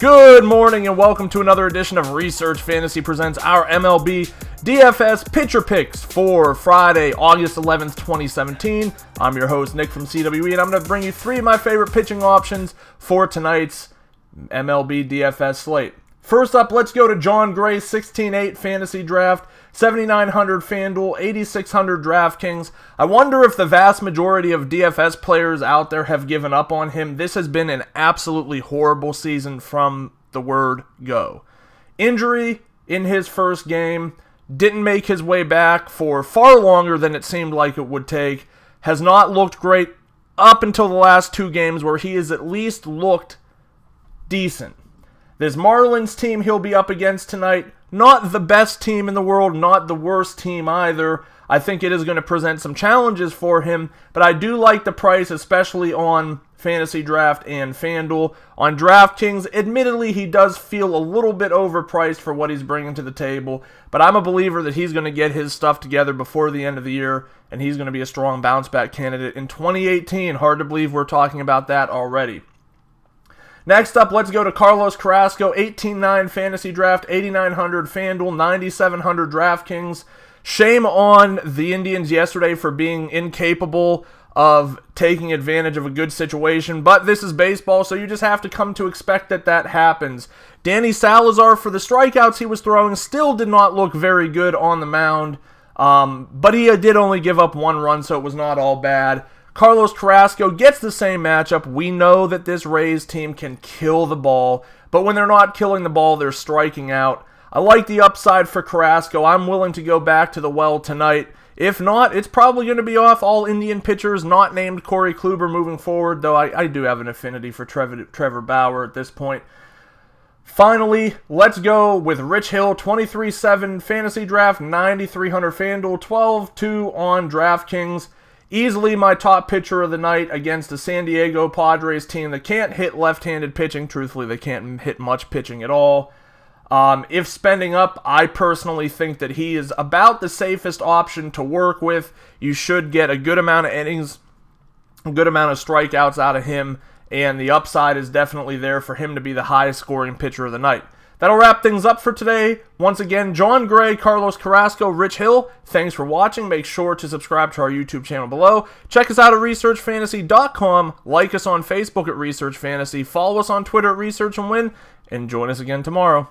Good morning and welcome to another edition of Research Fantasy presents our MLB DFS Pitcher Picks for Friday, August 11th, 2017. I'm your host, Nick from CWE, and I'm going to bring you three of my favorite pitching options for tonight's MLB DFS slate. First up, let's go to Jon Gray, 16-8 fantasy draft, 7,900 FanDuel, 8,600 DraftKings. I wonder if the vast majority of DFS players out there have given up on him. This has been an absolutely horrible season from the word go. Injury in his first game, didn't make his way back for far longer than it seemed like it would take, has not looked great up until the last two games where he has at least looked decent. This Marlins team he'll be up against tonight, not the best team in the world, not the worst team either. I think it is going to present some challenges for him, but I do like the price, especially on Fantasy Draft and FanDuel. On DraftKings, admittedly, he does feel a little bit overpriced for what he's bringing to the table, but I'm a believer that he's going to get his stuff together before the end of the year, and he's going to be a strong bounce-back candidate in 2018. Hard to believe we're talking about that already. Next up, let's go to Carlos Carrasco, 18-9 fantasy draft, 8,900 FanDuel, 9,700 DraftKings. Shame on the Indians yesterday for being incapable of taking advantage of a good situation, but this is baseball, so you just have to come to expect that happens. Danny Salazar, for the strikeouts he was throwing, still did not look very good on the mound, but he did only give up one run, so it was not all bad. Carlos Carrasco gets the same matchup. We know that this Rays team can kill the ball, but when they're not killing the ball, they're striking out. I like the upside for Carrasco. I'm willing to go back to the well tonight. If not, it's probably going to be off all Indian pitchers, not named Corey Kluber moving forward, though I do have an affinity for Trevor Bauer at this point. Finally, let's go with Rich Hill, 23-7 fantasy draft, 9,300 FanDuel, 12-2 on DraftKings. Easily my top pitcher of the night against a San Diego Padres team that can't hit left-handed pitching. Truthfully, they can't hit much pitching at all. If spending up, I personally think that he is about the safest option to work with. You should get a good amount of innings, a good amount of strikeouts out of him, and the upside is definitely there for him to be the highest scoring pitcher of the night. That'll wrap things up for today. Once again, Jon Gray, Carlos Carrasco, Rich Hill, thanks for watching. Make sure to subscribe to our YouTube channel below. Check us out at researchfantasy.com. Like us on Facebook at Research Fantasy. Follow us on Twitter at Research and Win. And join us again tomorrow.